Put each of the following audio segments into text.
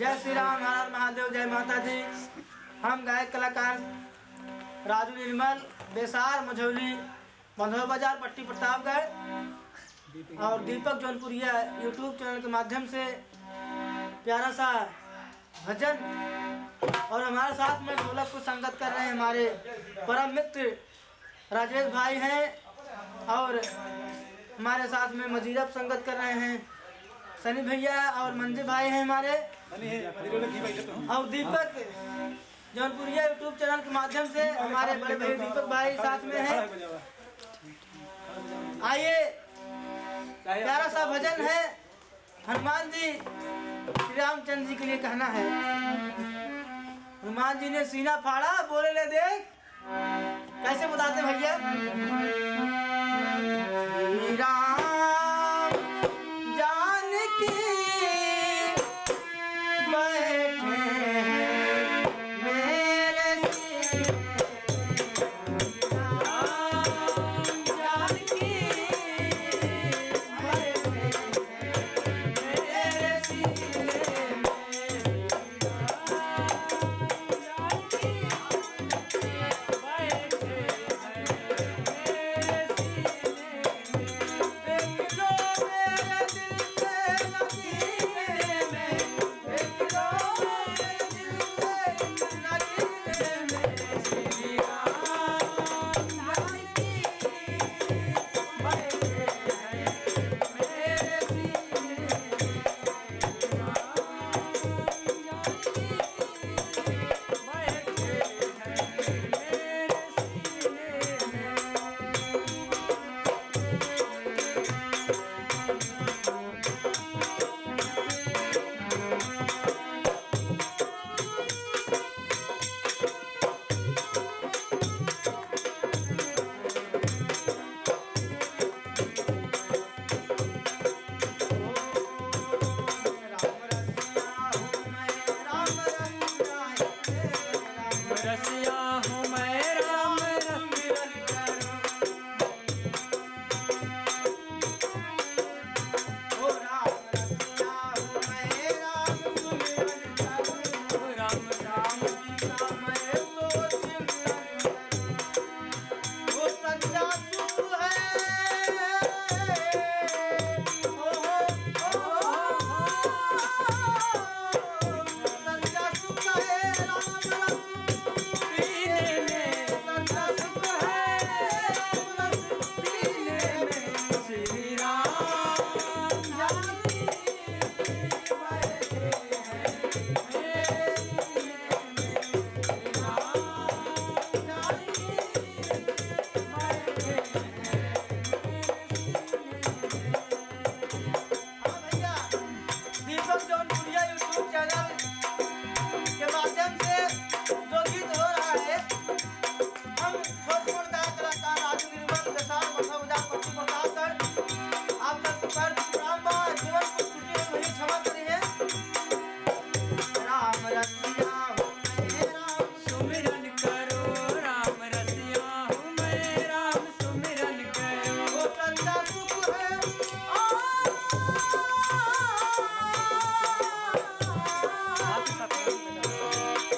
जय श्री राम, हर हर महादेव, जय माता दी। हम गायक कलाकार राजू निर्मल, बेसार मझौली, बंधवा बाजार, पट्टी प्रतापगढ़ और दीपक जौनपुरिया यूट्यूब चैनल के माध्यम से प्यारा सा भजन और हमारे साथ में ढोलक को संगत कर रहे हैं हमारे परम मित्र राजेश भाई हैं और हमारे साथ में मजीरब संगत कर रहे हैं सनी भैया और मंजे भाई हैं हमारे, और दीपक जौनपुरिया यूट्यूब चैनल के माध्यम से हमारे बड़े भाई दीपक भाई साथ में हैं। आइए, प्यारा सा भजन है, हनुमान जी श्री रामचंद्र जी के लिए कहना है। हनुमान जी ने सीना फाड़ा, बोले ले देख, कैसे बताते भैया। श्री राम जानकी बैठे हैं मेरे सीने, राम जानकी बैठे हैं मेरे सीने में, राम जानकी बैठे हैं मेरे सीने में। देख लो मेरे दिल के नगीने में, देख लो मेरे दिल के नगीने में, श्री राम जानकी बैठे हैं मेरे सीने में, राम जानकी बैठे हैं रसिया हूँ मैं, राम रसियन करो। ओ राम रसिया हूँ मैं, राम सुमिरन करो। राम राम जी का मैं तो चिंतन करूं। वो सच्चा सुख है, सच्चा सुख है राम रस पीने में, सच्चा सुख है राम रस पीने में, श्री राम जानकी बैठे हैं मेरे सीने में, श्री राम जानकी बैठे हैं मेरे सीने में। हाँ भैया, दीपक जौनपुरिया यूट्यूब चैनल के माध्यम से जो गीत हो रहा है, हम छोटे मोटे गायक कलाकार राजू निर्मल, बेसार, बंधवा बाजार, पट्टी प्रतापगढ़, आप तक पैर राम बा जीवन को त्रुटि है वही क्षमा करिए। राम रसिया हूँ मैं, राम सुमिरन करो, राम रसिया हूँ मैं, राम सुमिरन करो। वो सच्चा सुख है,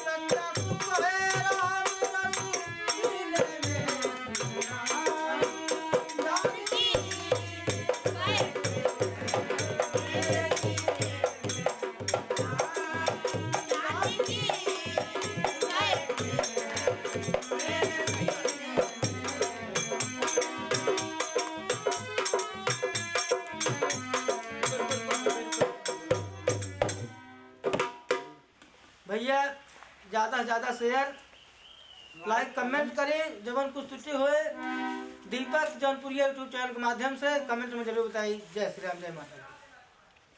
सच्चा सुख है राम रस पीने में, श्री राम जानकी भैया ज़्यादा से ज़्यादा शेयर लाइक कमेंट करें। जब कुछ त्रुटि हुए दीपक जौनपुरिया यूट्यूब चैनल के माध्यम से कमेंट में जरूर बताइए। जय श्री राम, जय माता दी।